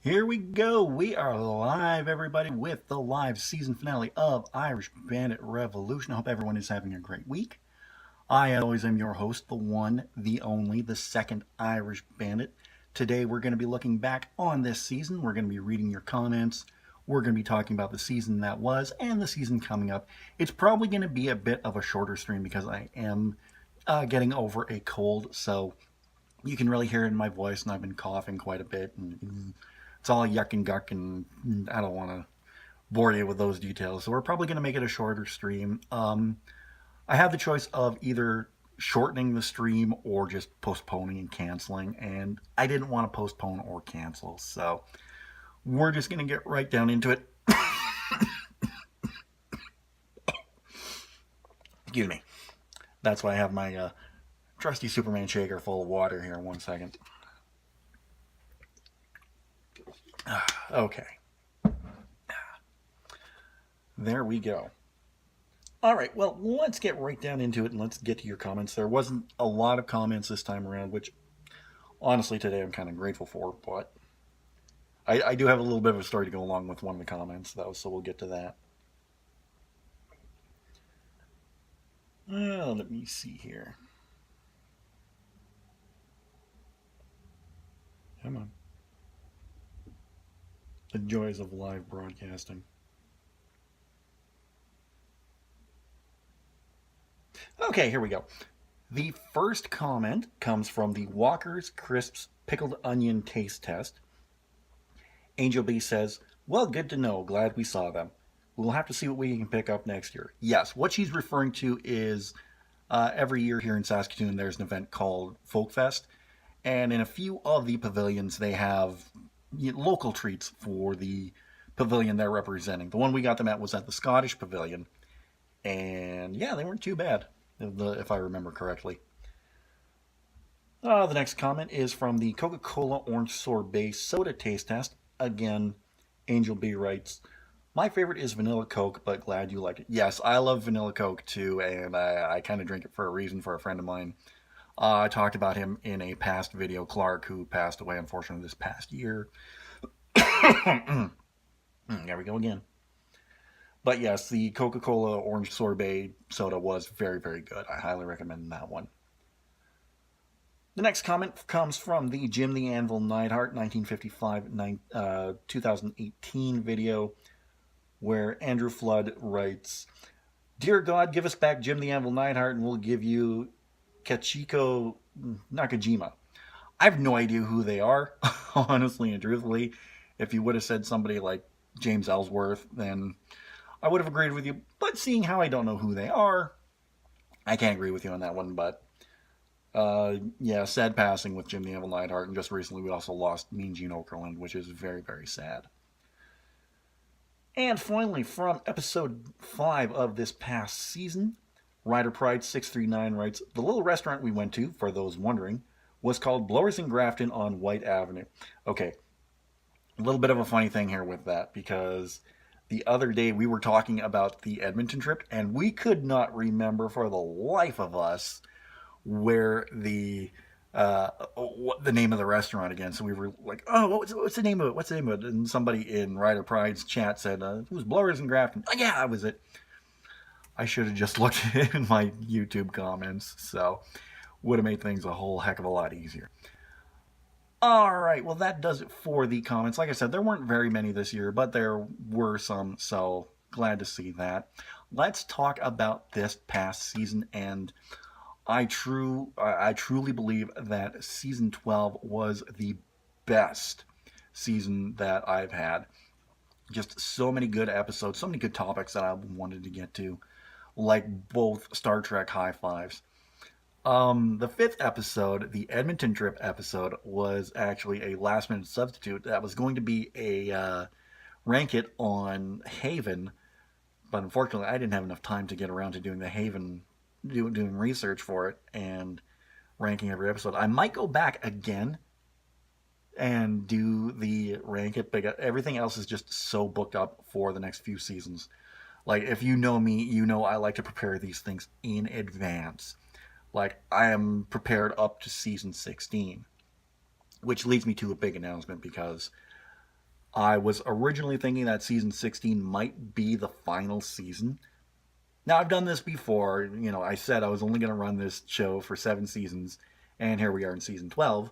Here we go. We are live, everybody, with the live season finale of Irish Bandit Revolution. I hope everyone is having a great week. I, as always, am your host, the one, the only, the second Irish Bandit. Today, we're going to be looking back on this season. We're going to be reading your comments. We're going to be talking about the season that was and the season coming up. It's probably going to be a bit of a shorter stream because I am getting over a cold, so you can really hear it in my voice, and I've been coughing quite a bit. And it's all yuck and guck, and I don't want to bore you with those details. So we're probably going to make it a shorter stream. I have the choice of either shortening the stream or just postponing and canceling, and I didn't want to postpone or cancel, so we're just going to get right down into it. Excuse me. That's why I have my trusty Superman shaker full of water here. 1 second. Okay. There we go. All right, well, let's get right down into it and let's get to your comments. There wasn't a lot of comments this time around, which honestly today I'm kind of grateful for, but I do have a little bit of a story to go along with one of the comments, though, so we'll get to that. Let me see here. Come on. The joys of live broadcasting. Okay, here we go. The first comment comes from the Walker's Crisps Pickled Onion Taste Test. Angel B says, well, good to know. Glad we saw them. We'll have to see what we can pick up next year. Yes, what she's referring to is every year here in Saskatoon, there's an event called Folk Fest. And in a few of the pavilions, they have local treats for the pavilion they're representing. The one we got them at was at the Scottish Pavilion. And yeah, they weren't too bad, if I remember correctly. The next comment is from the Coca-Cola Orange Sorbet Soda Taste Test. Again, Angel B writes, my favorite is vanilla Coke, but glad you like it. Yes, I love vanilla Coke too, and I kind of drink it for a reason for a friend of mine. I talked about him in a past video, Clark, who passed away, unfortunately, this past year. There we go again. But yes, the Coca-Cola Orange Sorbet soda was very, very good. I highly recommend that one. The next comment comes from the Jim the Anvil Neidhart 1955-2018 video, where Andrew Flood writes, Dear God, give us back Jim the Anvil Neidhart and we'll give you Kachiko Nakajima. I have no idea who they are, honestly and truthfully. If you would have said somebody like James Ellsworth, then I would have agreed with you. But seeing how I don't know who they are, I can't agree with you on that one. But yeah, sad passing with Jim the Anvil Neidhart, and just recently we also lost Mean Gene Okerlund, which is very, very sad. And finally, from episode 5 of this past season, Rider Pride 639 writes, the little restaurant we went to, for those wondering, was called Blowers in Grafton on White Avenue. Okay, a little bit of a funny thing here with that, because the other day we were talking about the Edmonton trip, and we could not remember for the life of us where the name of the restaurant again. So we were like, oh, what's the name of it? What's the name of it? And somebody in Rider Pride's chat said, it was Blowers in Grafton. Oh, yeah, that was it. I should have just looked in my YouTube comments, so would have made things a whole heck of a lot easier. All right, well, that does it for the comments. Like I said, there weren't very many this year, but there were some, so glad to see that. Let's talk about this past season, and I truly believe that season 12 was the best season that I've had. Just so many good episodes, so many good topics that I wanted to get to, like both Star Trek high fives. The 5th episode, the Edmonton trip episode, was actually a last minute substitute that was going to be a rank it on Haven, but unfortunately I didn't have enough time to get around to doing the Haven doing research for it and ranking every episode. I might go back again and do the rank it, but everything else is just so booked up for the next few seasons. Like, if you know me, you know I like to prepare these things in advance. Like, I am prepared up to season 16, which leads me to a big announcement, because I was originally thinking that season 16 might be the final season. Now, I've done this before. I said I was only going to run this show for 7 seasons, and here we are in season 12.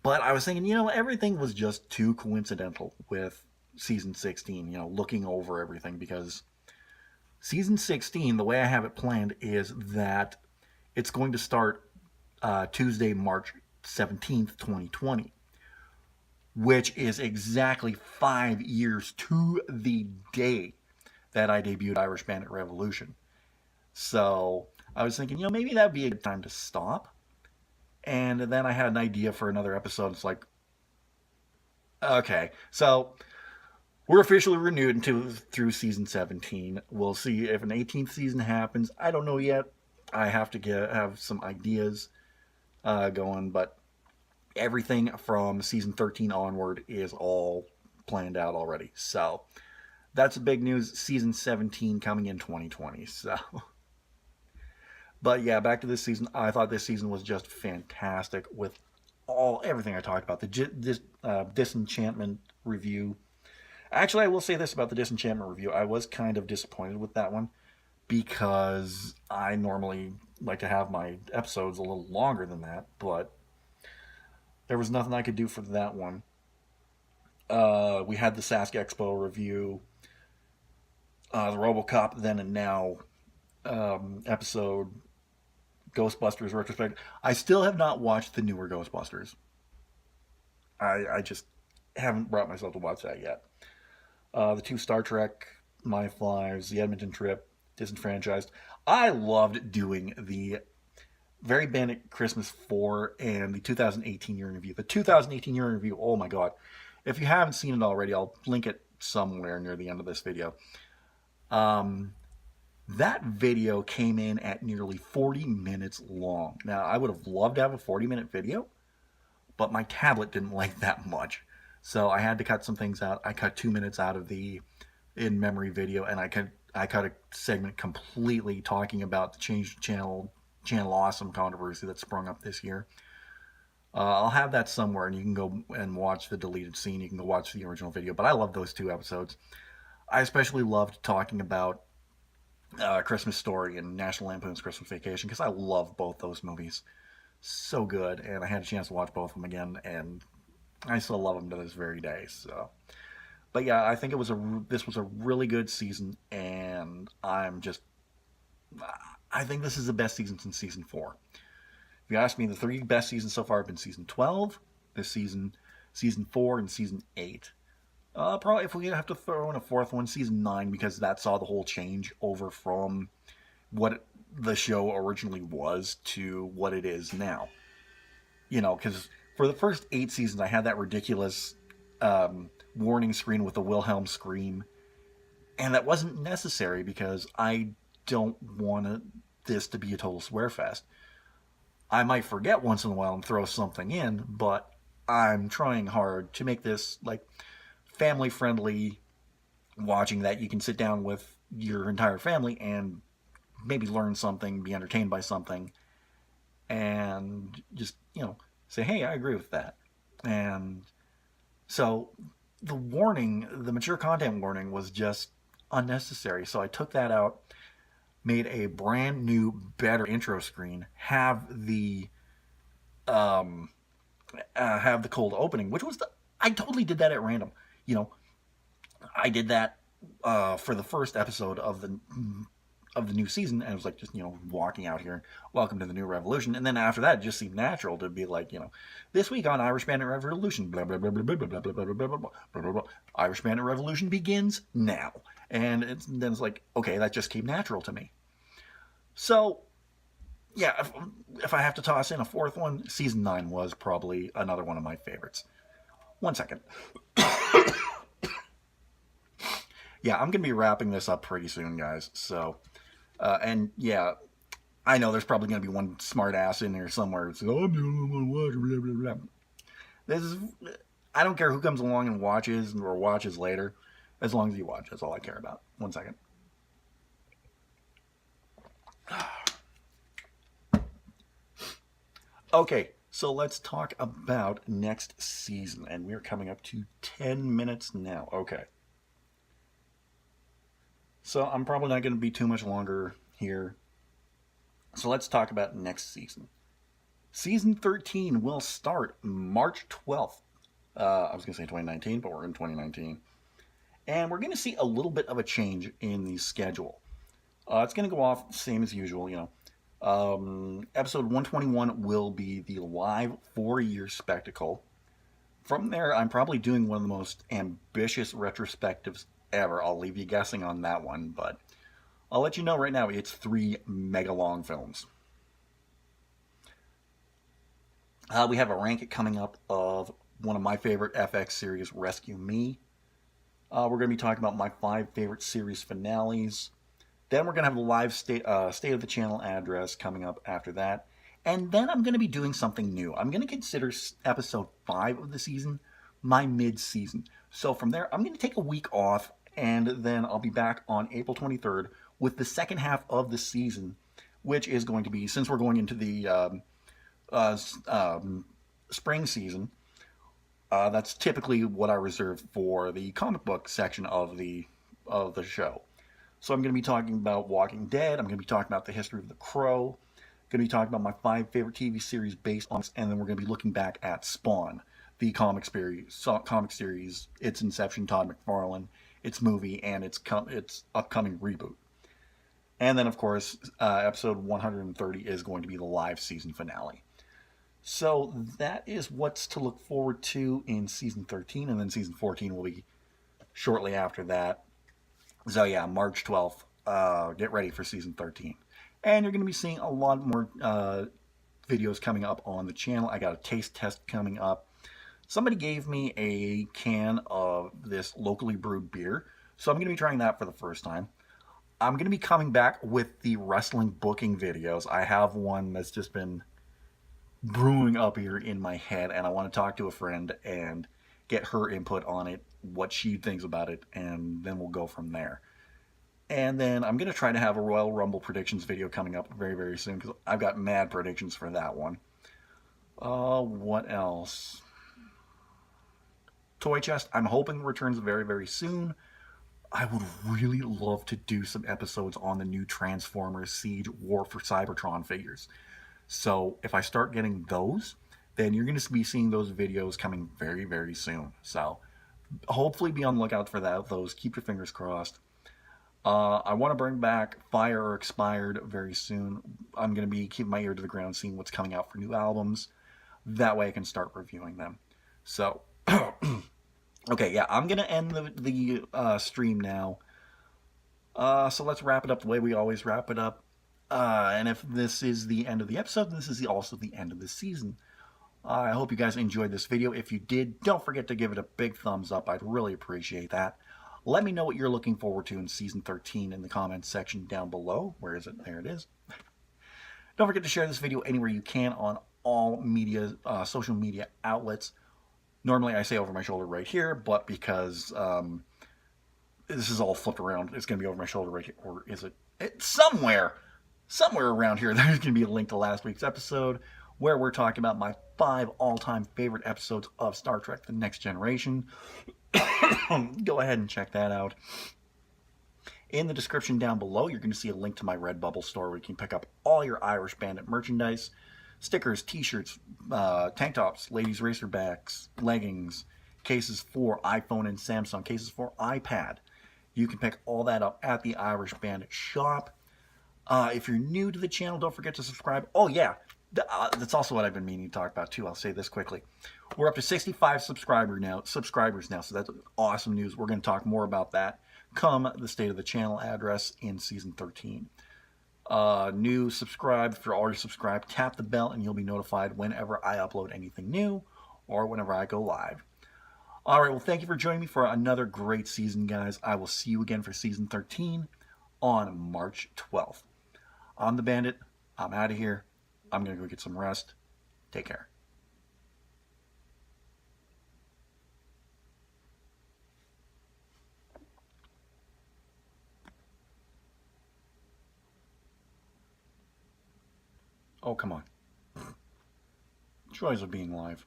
But I was thinking, everything was just too coincidental with season 16, looking over everything, because season 16, the way I have it planned, is that it's going to start Tuesday, March 17th, 2020, which is exactly 5 years to the day that I debuted Irish Bandit Revolution. So I was thinking, maybe that'd be a good time to stop. And then I had an idea for another episode. It's like, okay, so we're officially renewed through season 17. We'll see if an 18th season happens. I don't know yet. I have to have some ideas going, but everything from season 13 onward is all planned out already. So that's big news. Season 17 coming in 2020. So, but yeah, back to this season. I thought this season was just fantastic with everything I talked about. The Disenchantment review. Actually, I will say this about the Disenchantment review. I was kind of disappointed with that one, because I normally like to have my episodes a little longer than that, but there was nothing I could do for that one. We had the Sask Expo review, the RoboCop Then and Now episode, Ghostbusters retrospective. I still have not watched the newer Ghostbusters. I just haven't brought myself to watch that yet. The 2 Star Trek, My Flies, the Edmonton trip, Disenfranchised. I loved doing the Very Bandit Christmas 4 and the 2018 year in review. The 2018 year in review, oh my god. If you haven't seen it already, I'll link it somewhere near the end of this video. That video came in at nearly 40 minutes long. Now, I would have loved to have a 40-minute video, but my tablet didn't like that much. So I had to cut some things out. I cut 2 minutes out of the in-memory video, and I cut a segment completely talking about the change channel awesome controversy that sprung up this year. I'll have that somewhere, and you can go and watch the deleted scene. You can go watch the original video, but I love those 2 episodes. I especially loved talking about Christmas Story and National Lampoon's Christmas Vacation, because I love both those movies. So good, and I had a chance to watch both of them again, and I still love them to this very day. So, but yeah, I think this was a really good season, and I think this is the best season since season 4. If you ask me, the 3 best seasons so far have been season 12, this season, season 4, and season 8. Probably, if we have to throw in a 4th one, season 9, because that saw the whole change over from what the show originally was to what it is now. Because for the first 8 seasons, I had that ridiculous warning screen with the Wilhelm scream, and that wasn't necessary, because I don't want this to be a total swear fest. I might forget once in a while and throw something in, but I'm trying hard to make this like family friendly watching, that you can sit down with your entire family and maybe learn something, be entertained by something, and just, say, hey, I agree with that. And so the mature content warning was just unnecessary. So I took that out, made a brand new, better intro screen, have the cold opening, which was I totally did that at random. I did that for the first episode of the new season, and it was like, just walking out here, welcome to the new revolution. And then after that, it just seemed natural to be like, this week on Irish Bandit Revolution, blah blah blah blah blah blah blah blah blah blah blah blah blah. Irish Bandit Revolution begins now, and then it's like, okay, that just came natural to me. So yeah, if I have to toss in a 4th one, season 9 was probably another one of my favorites. 1 second. Yeah, I'm going to be wrapping this up pretty soon, guys. So, and yeah, I know there's probably going to be one smart ass in there somewhere. It's like, oh, I'm the only one to watch, blah, blah, blah. I don't care who comes along and watches or watches later. As long as you watch, that's all I care about. 1 second. Okay, So let's talk about next season. And we're coming up to 10 minutes now. Okay. So I'm probably not going to be too much longer here. So let's talk about next season. Season 13 will start March 12th. I was going to say 2019, but we're in 2019. And we're going to see a little bit of a change in the schedule. It's going to go off same as usual, Episode 121 will be the live 4-year spectacle. From there, I'm probably doing one of the most ambitious retrospectives ever. I'll leave you guessing on that one, but I'll let you know right now it's 3 mega long films. We have a ranking coming up of one of my favorite FX series, Rescue Me. We're going to be talking about my 5 favorite series finales. Then we're going to have the live state of the channel address coming up after that. And then I'm going to be doing something new. I'm going to consider episode 5 of the season my mid-season. So from there, I'm going to take a week off, and then I'll be back on April 23rd with the second half of the season, which is going to be, since we're going into the spring season, that's typically what I reserve for the comic book section of the show. So I'm going to be talking about Walking Dead. I'm going to be talking about the history of The Crow. I'm going to be talking about my 5 favorite TV series based on this, and then we're going to be looking back at Spawn, the comic series, its inception, Todd McFarlane, its movie, and its upcoming reboot. And then, of course, episode 130 is going to be the live season finale. So that is what's to look forward to in season 13, and then season 14 will be shortly after that. So yeah, March 12th, get ready for season 13. And you're going to be seeing a lot more videos coming up on the channel. I got a taste test coming up. Somebody gave me a can of this locally brewed beer, so I'm going to be trying that for the first time. I'm going to be coming back with the wrestling booking videos. I have one that's just been brewing up here in my head, and I want to talk to a friend and get her input on it, what she thinks about it, and then we'll go from there. And then I'm going to try to have a Royal Rumble predictions video coming up very, very soon, because I've got mad predictions for that one. What else? Toy Chest, I'm hoping returns very, very soon. I would really love to do some episodes on the new Transformers Siege War for Cybertron figures. So if I start getting those, then you're going to be seeing those videos coming very, very soon. So hopefully be on the lookout for those. Keep your fingers crossed. I want to bring back Fire or Expired very soon. I'm going to be keeping my ear to the ground, seeing what's coming out for new albums. That way I can start reviewing them. So, okay, yeah, I'm going to end the stream now. So let's wrap it up the way we always wrap it up. And if this is the end of the episode, this is also the end of the season. I hope you guys enjoyed this video. If you did, don't forget to give it a big thumbs up. I'd really appreciate that. Let me know what you're looking forward to in Season 13 in the comments section down below. Where is it? There it is. Don't forget to share this video anywhere you can on all media, social media outlets. Normally I say over my shoulder right here, but because this is all flipped around, it's going to be over my shoulder right here. Or is it? It's somewhere around here, there's going to be a link to last week's episode where we're talking about my 5 all-time favorite episodes of Star Trek The Next Generation. Go ahead and check that out. In the description down below, you're going to see a link to my Redbubble store where you can pick up all your Irish Bandit merchandise. Stickers, t-shirts, tank tops, ladies' racerbacks, leggings, cases for iPhone and Samsung, cases for iPad. You can pick all that up at the Irish Bandit shop. If you're new to the channel, don't forget to subscribe. Oh, yeah. That's also what I've been meaning to talk about, too. I'll say this quickly. We're up to 65 subscribers now, so that's awesome news. We're going to talk more about that come the state of the channel address in Season 13. New subscribe. If you're already subscribed, tap the bell, and you'll be notified whenever I upload anything new or whenever I go live. All right, well, thank you for joining me for another great season, guys. I will see you again for Season 13 on March 12th. I'm the Bandit. I'm out of here. I'm going to go get some rest. Take care. Oh, come on. Joys of being live.